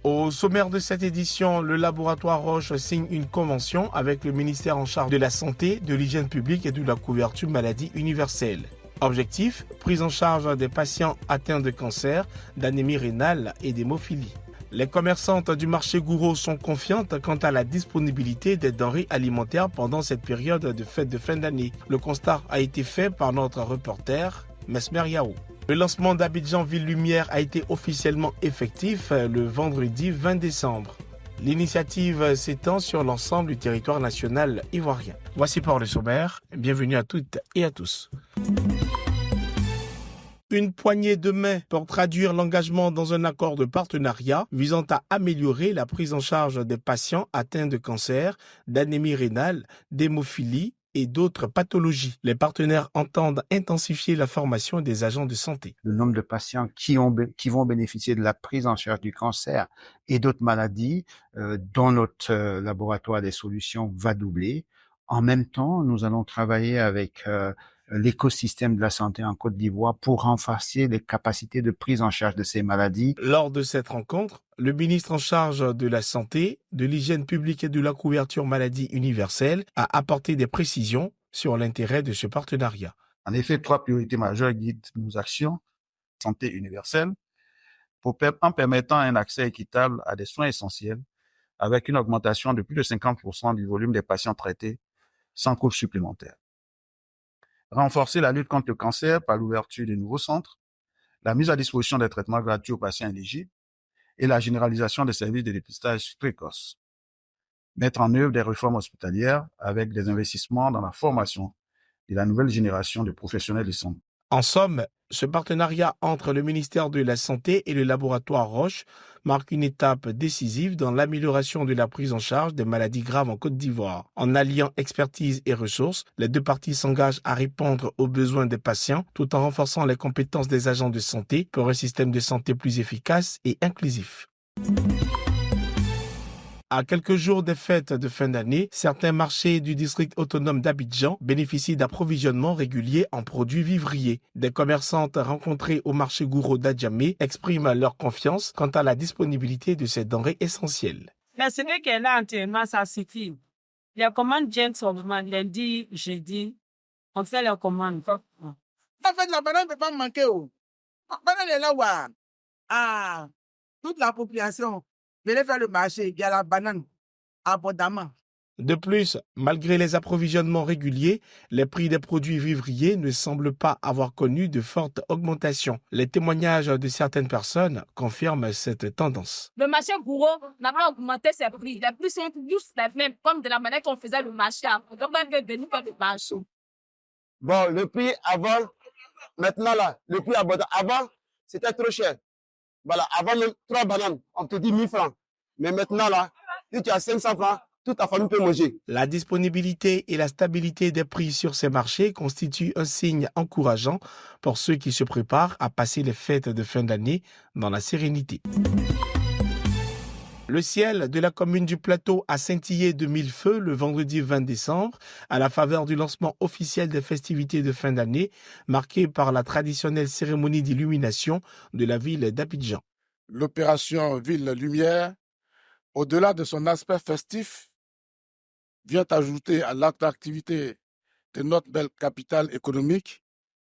Au sommaire de cette édition, le laboratoire Roche signe une convention avec le ministère en charge de la Santé, de l'Hygiène publique et de la couverture maladie universelle. Objectif, prise en charge des patients atteints de cancer, d'anémie rénale et d'hémophilie. Les commerçantes du marché Gouraud sont confiantes quant à la disponibilité des denrées alimentaires pendant cette période de fête de fin d'année. Le constat a été fait par notre reporter, Mesmer Yao. Le lancement d'Abidjan Ville Lumière a été officiellement effectif le vendredi 20 décembre. L'initiative s'étend sur l'ensemble du territoire national ivoirien. Voici pour le sommaire. Bienvenue à toutes et à tous. Une poignée de main pour traduire l'engagement dans un accord de partenariat visant à améliorer la prise en charge des patients atteints de cancer, d'anémie rénale, d'hémophilie et d'autres pathologies. Les partenaires entendent intensifier la formation des agents de santé. Le nombre de patients qui vont bénéficier de la prise en charge du cancer et d'autres maladies dont notre laboratoire des solutions va doubler. En même temps, nous allons travailler avec l'écosystème de la santé en Côte d'Ivoire pour renforcer les capacités de prise en charge de ces maladies. Lors de cette rencontre, le ministre en charge de la Santé, de l'Hygiène publique et de la couverture maladie universelle a apporté des précisions sur l'intérêt de ce partenariat. En effet, 3 priorités majeures guident nos actions. Santé universelle, en permettant un accès équitable à des soins essentiels, avec une augmentation de plus de 50% du volume des patients traités sans coût supplémentaire. Renforcer la lutte contre le cancer par l'ouverture de nouveaux centres, la mise à disposition des traitements gratuits aux patients éligibles et la généralisation des services de dépistage précoce. Mettre en œuvre des réformes hospitalières avec des investissements dans la formation de la nouvelle génération de professionnels de santé. En somme, ce partenariat entre le ministère de la Santé et le laboratoire Roche marque une étape décisive dans l'amélioration de la prise en charge des maladies graves en Côte d'Ivoire. En alliant expertise et ressources, les deux parties s'engagent à répondre aux besoins des patients tout en renforçant les compétences des agents de santé pour un système de santé plus efficace et inclusif. À quelques jours des fêtes de fin d'année, certains marchés du district autonome d'Abidjan bénéficient d'approvisionnements réguliers en produits vivriers. Des commerçantes rencontrées au marché Gouraud d'Adjamé expriment leur confiance quant à la disponibilité de ces denrées essentielles. Mais ce n'est qu'elle a entièrement, ça suffit. Les commandes viennent seulement lundi, jeudi. On fait les commandes. En fait, la banane ne peut pas manquer. La banane est là, ouais. Ah, toute la population. Venez faire le marché, il y a la banane abondamment. De plus, malgré les approvisionnements réguliers, les prix des produits vivriers ne semblent pas avoir connu de fortes augmentations. Les témoignages de certaines personnes confirment cette tendance. Le marché Gouraud n'a pas augmenté ses prix. Les prix sont juste les mêmes, comme de la manière qu'on faisait le marché avant. Donc, on est venu faire le marché. Bon, le prix avant, maintenant là, le prix abondant. Avant, c'était trop cher. Voilà, avant même 3 bananes, on te dit 1000 francs. Mais maintenant là, si tu as 500 francs, toute ta famille peut manger. La disponibilité et la stabilité des prix sur ces marchés constituent un signe encourageant pour ceux qui se préparent à passer les fêtes de fin d'année dans la sérénité. Le ciel de la commune du Plateau a scintillé de 1000 feux le vendredi 20 décembre à la faveur du lancement officiel des festivités de fin d'année marquées par la traditionnelle cérémonie d'illumination de la ville d'Abidjan. L'opération Ville Lumière, au-delà de son aspect festif, vient ajouter à l'attractivité de notre belle capitale économique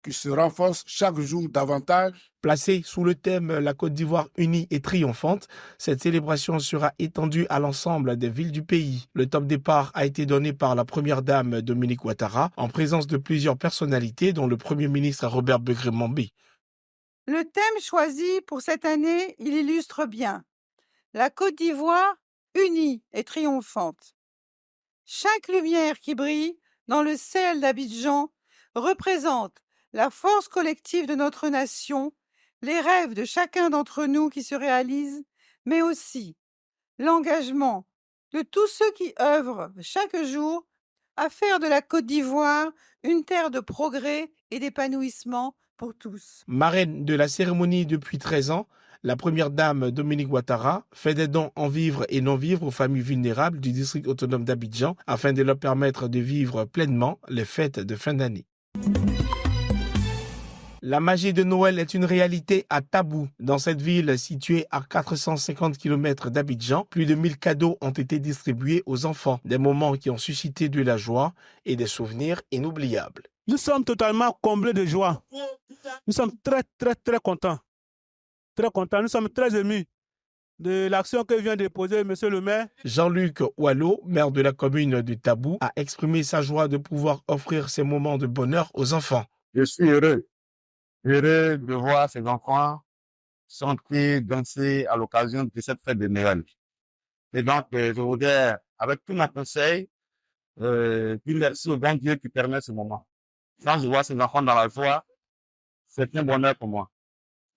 qui se renforce chaque jour davantage. Placée sous le thème « La Côte d'Ivoire unie et triomphante », cette célébration sera étendue à l'ensemble des villes du pays. Le top départ a été donné par la première dame Dominique Ouattara en présence de plusieurs personnalités dont le premier ministre Robert Begré-Mambé. Le thème choisi pour cette année, il illustre bien la Côte d'Ivoire unie et triomphante. Chaque lumière qui brille dans le ciel d'Abidjan représente la force collective de notre nation, les rêves de chacun d'entre nous qui se réalisent, mais aussi l'engagement de tous ceux qui œuvrent chaque jour à faire de la Côte d'Ivoire une terre de progrès et d'épanouissement pour tous. Marraine de la cérémonie depuis 13 ans, la première dame Dominique Ouattara fait des dons en vivres et non-vivres aux familles vulnérables du district autonome d'Abidjan afin de leur permettre de vivre pleinement les fêtes de fin d'année. La magie de Noël est une réalité à Tabou. Dans cette ville située à 450 km d'Abidjan, plus de 1000 cadeaux ont été distribués aux enfants. Des moments qui ont suscité de la joie et des souvenirs inoubliables. Nous sommes totalement comblés de joie. Nous sommes très contents. Très contents. Nous sommes très émus de l'action que vient de poser M. le maire. Jean-Luc Ouallo, maire de la commune de Tabou, a exprimé sa joie de pouvoir offrir ces moments de bonheur aux enfants. Je suis heureux de voir ces enfants chanter, danser à l'occasion de cette fête de Noël. Et donc, je voudrais, avec tout mon conseil, dire merci au grand Dieu qui permet ce moment. Quand je vois ces enfants dans la joie, c'est un bonheur pour moi.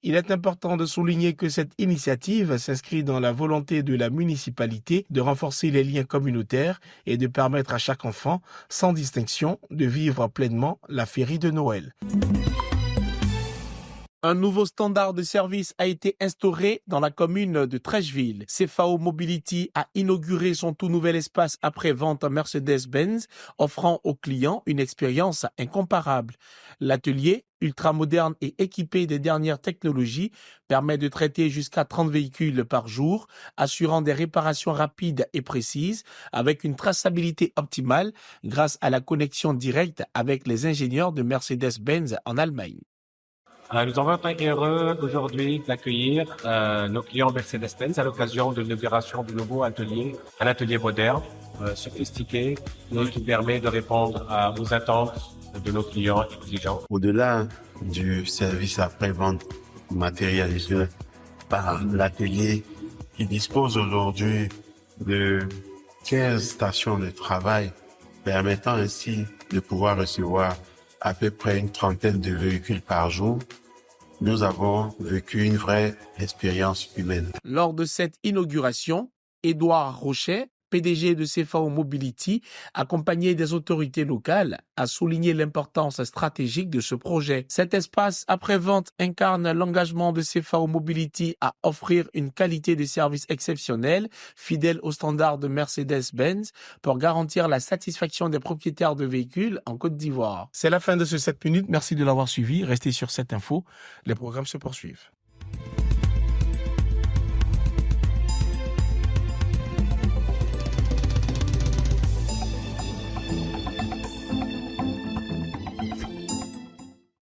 Il est important de souligner que cette initiative s'inscrit dans la volonté de la municipalité de renforcer les liens communautaires et de permettre à chaque enfant, sans distinction, de vivre pleinement la féerie de Noël. Un nouveau standard de service a été instauré dans la commune de Treichville. CFAO Mobility a inauguré son tout nouvel espace après-vente Mercedes-Benz, offrant aux clients une expérience incomparable. L'atelier, ultra-moderne et équipé des dernières technologies, permet de traiter jusqu'à 30 véhicules par jour, assurant des réparations rapides et précises, avec une traçabilité optimale grâce à la connexion directe avec les ingénieurs de Mercedes-Benz en Allemagne. Nous sommes très heureux aujourd'hui d'accueillir nos clients Mercedes-Benz à l'occasion de l'inauguration du nouveau atelier, un atelier moderne, sophistiqué, et qui permet de répondre aux attentes de nos clients exigeants. Au-delà du service après-vente matérialisé par l'atelier qui dispose aujourd'hui de 15 stations de travail, permettant ainsi de pouvoir recevoir à peu près une trentaine de véhicules par jour, nous avons vécu une vraie expérience humaine. Lors de cette inauguration, Édouard Rochet, PDG de CFAO Mobility, accompagné des autorités locales, a souligné l'importance stratégique de ce projet. Cet espace après-vente incarne l'engagement de CFAO Mobility à offrir une qualité de service exceptionnelle, fidèle aux standards de Mercedes-Benz, pour garantir la satisfaction des propriétaires de véhicules en Côte d'Ivoire. C'est la fin de ce 7 minutes. Merci de l'avoir suivi. Restez sur cette info. Les programmes se poursuivent.